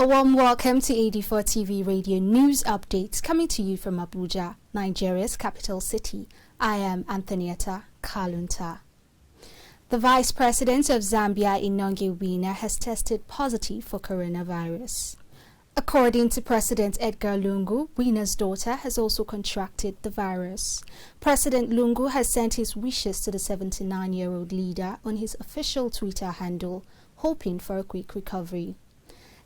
A warm welcome to 84 TV Radio News Updates coming to you from Abuja, Nigeria's capital city. I am Anthonieta, KALUNTA. The Vice President of Zambia, Neighbour, has tested positive for coronavirus. According to President Edgar Lungu, Wina's daughter has also contracted the virus. President Lungu has sent his wishes to the 79-year-old leader on his official Twitter handle, hoping for a quick recovery.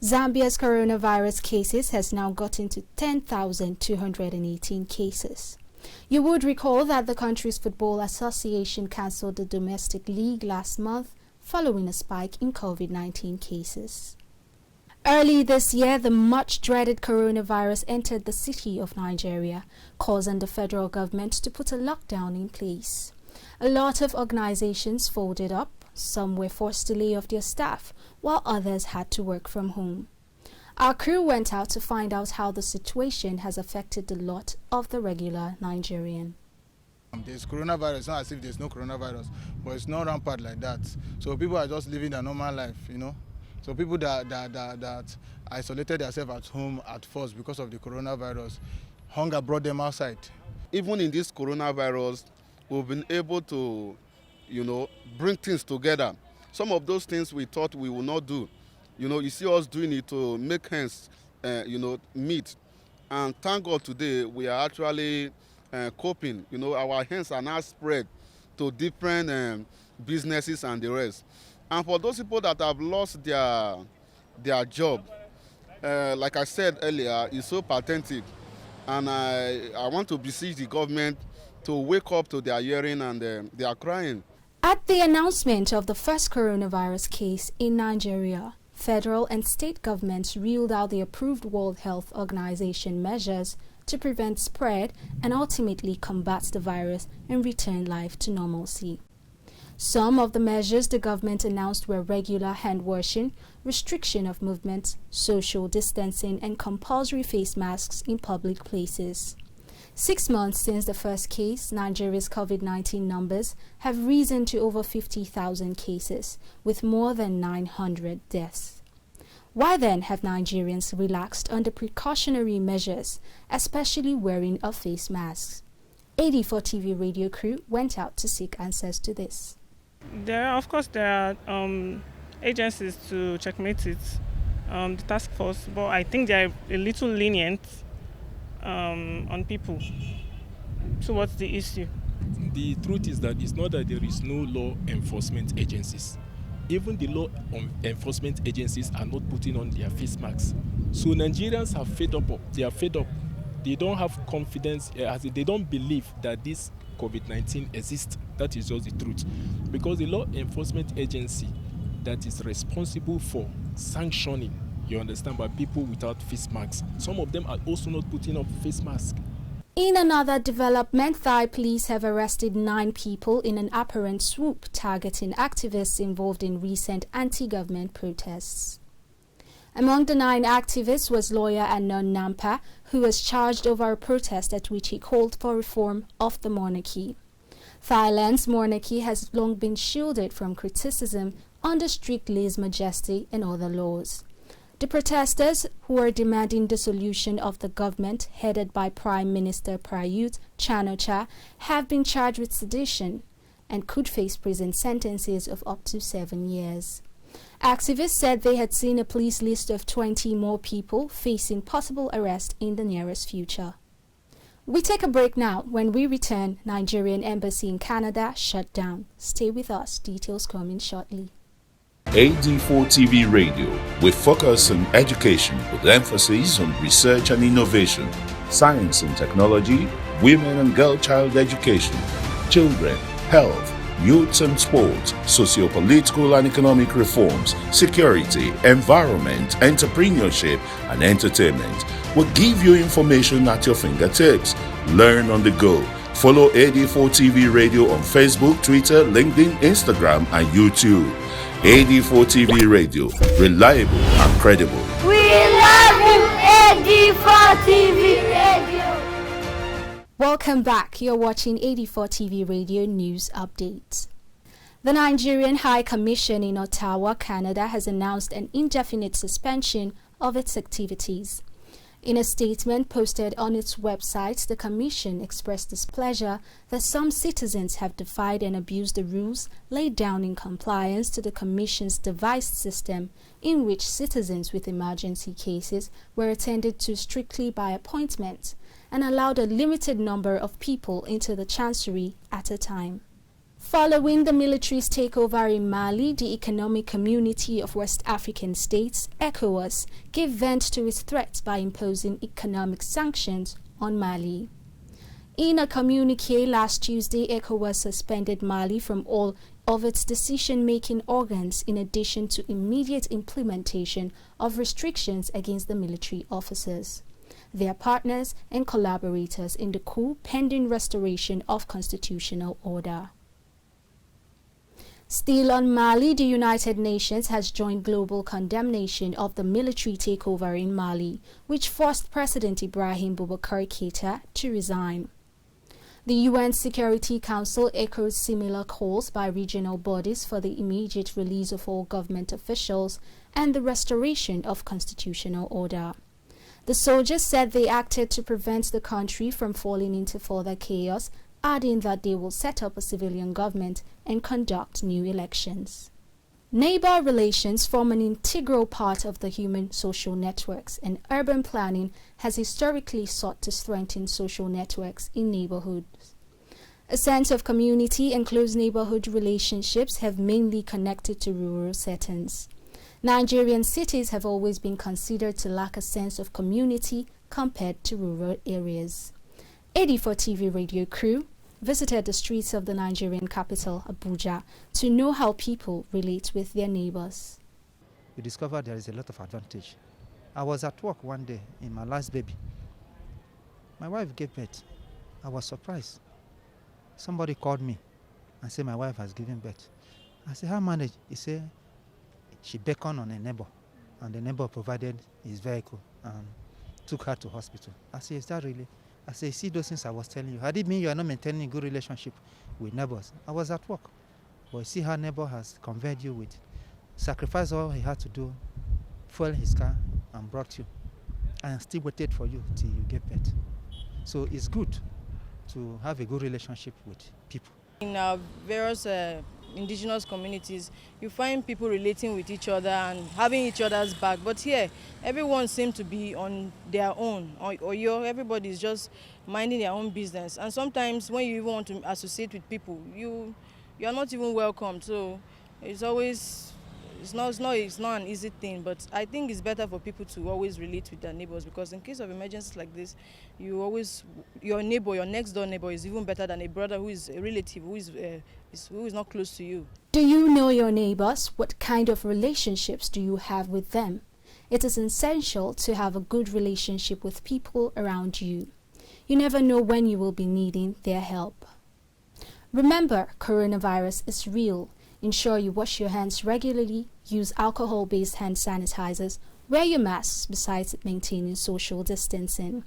Zambia's coronavirus cases has now gotten to 10,218 cases. You would recall that the country's football association cancelled the domestic league last month following a spike in COVID-19 cases. Early this year, the much-dreaded coronavirus entered the city of Nigeria, causing the federal government to put a lockdown in place. A lot of organizations folded up, some were forced to lay off their staff, while others had to work from home. Our crew went out to find out how the situation has affected the lot of the regular Nigerian. There's coronavirus, not as if there's no coronavirus, but it's not rampant like that. So people are just living their normal life, So people that isolated themselves at home at first because of the coronavirus, hunger brought them outside. Even in this coronavirus, we've been able to, bring things together. Some of those things we thought we would not do. You see us doing it to make hands, meet. And thank God today we are actually coping. Our hands are now spread to different businesses and the rest. And for those people that have lost their job, like I said earlier, it's so pathetic. And I want to beseech the government to wake up to their hearing, and they are crying. At the announcement of the first coronavirus case in Nigeria, federal and state governments reeled out the approved World Health Organization measures to prevent spread and ultimately combat the virus and return life to normalcy. Some of the measures the government announced were regular hand washing, restriction of movement, social distancing, and compulsory face masks in public places. 6 months since the first case, Nigeria's COVID-19 numbers have risen to over 50,000 cases, with more than 900 deaths. Why then have Nigerians relaxed on the precautionary measures, especially wearing of face masks? 84 TV radio crew went out to seek answers to this. There are agencies to checkmate it, the task force, but I think they are a little lenient on people. So what's the issue? The truth is that it's not that there is no law enforcement agencies. Even the law enforcement agencies are not putting on their face masks. So Nigerians are fed up. They are fed up. They don't have confidence, they don't believe that this COVID-19 exists. That is just the truth. Because the law enforcement agency that is responsible for sanctioning, you understand, by people without face masks, some of them are also not putting up face masks. In another development, Thai police have arrested 9 people in an apparent swoop targeting activists involved in recent anti-government protests. Among the 9 activists was lawyer Anon Nampa, who was charged over a protest at which he called for reform of the monarchy. Thailand's monarchy has long been shielded from criticism under strict lèse-majesté and other laws. The protesters, who are demanding dissolution of the government headed by Prime Minister Prayut Chan-o-cha, have been charged with sedition and could face prison sentences of up to 7 years. Activists said they had seen a police list of 20 more people facing possible arrest in the nearest future. We take a break now. When we return, Nigerian embassy in Canada shut down. Stay with us. Details coming shortly. AD4 TV Radio, we focus on education with emphasis on research and innovation, science and technology, women and girl-child education, children, health, youth and sports, socio-political and economic reforms, security, environment, entrepreneurship and entertainment. We'll give you information at your fingertips. Learn on the go. Follow AD4 TV Radio on Facebook, Twitter, LinkedIn, Instagram and YouTube. AD4 TV Radio, reliable and credible. We love you, AD4 TV Radio. Welcome back. You're watching 84 TV Radio News Updates. The Nigerian High Commission in Ottawa, Canada has announced an indefinite suspension of its activities. In a statement posted on its website, the Commission expressed displeasure that some citizens have defied and abused the rules laid down in compliance to the Commission's devised system, in which citizens with emergency cases were attended to strictly by appointment, and allowed a limited number of people into the Chancery at a time. Following the military's takeover in Mali, the Economic Community of West African States, ECOWAS, gave vent to its threats by imposing economic sanctions on Mali. In a communique last Tuesday, ECOWAS suspended Mali from all of its decision-making organs in addition to immediate implementation of restrictions against the military officers, their partners and collaborators in the coup pending restoration of constitutional order. Still on Mali, the United Nations has joined global condemnation of the military takeover in Mali, which forced President Ibrahim Boubacar Keïta to resign. The UN Security Council echoed similar calls by regional bodies for the immediate release of all government officials and the restoration of constitutional order. The soldiers said they acted to prevent the country from falling into further chaos, adding that they will set up a civilian government and conduct new elections. Neighbor relations form an integral part of the human social networks, and urban planning has historically sought to strengthen social networks in neighborhoods. A sense of community and close neighborhood relationships have mainly connected to rural settings. Nigerian cities have always been considered to lack a sense of community compared to rural areas. 84 TV radio crew visited the streets of the Nigerian capital, Abuja, to know how people relate with their neighbors. We discovered there is a lot of advantage. I was at work one day in my last baby. My wife gave birth. I was surprised. Somebody called me and said my wife has given birth. I said, how managed? He said she beckoned on a neighbor, and the neighbor provided his vehicle and took her to hospital. I said, is that really? I say, see those things I was telling you. Had it mean you are not maintaining a good relationship with neighbors? I was at work. But see how neighbor has conveyed you with, sacrificed all he had to do, fueled his car and brought you, and still waited for you till you get birth. So it's good to have a good relationship with people. In our various indigenous communities, you find people relating with each other and having each other's back. But here, everyone seems to be on their own, or everybody is just minding their own business. And sometimes when you even want to associate with people, you are not even welcome. So it's always, it's not an easy thing. But I think it's better for people to always relate with their neighbors, because in case of emergencies like this, your neighbor, your next door neighbor is even better than a brother who is a relative who is not close to you. Do you know your neighbors? What kind of relationships do you have with them? It is essential to have a good relationship with people around you. You never know when you will be needing their help. Remember, coronavirus is real. Ensure you wash your hands regularly, use alcohol-based hand sanitizers, wear your masks besides maintaining social distancing.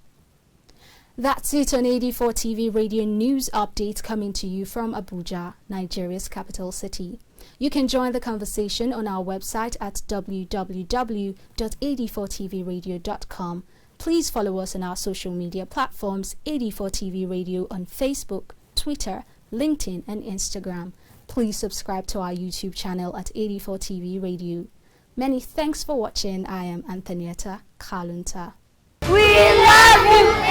That's it on 84 TV Radio News Update, coming to you from Abuja, Nigeria's capital city. You can join the conversation on our website at www.84tvradio.com. Please follow us on our social media platforms, 84 TV Radio on Facebook, Twitter, LinkedIn and Instagram. Please subscribe to our YouTube channel at 84 TV Radio. Many thanks for watching. I am Anthonieta, KALUNTA. We love you.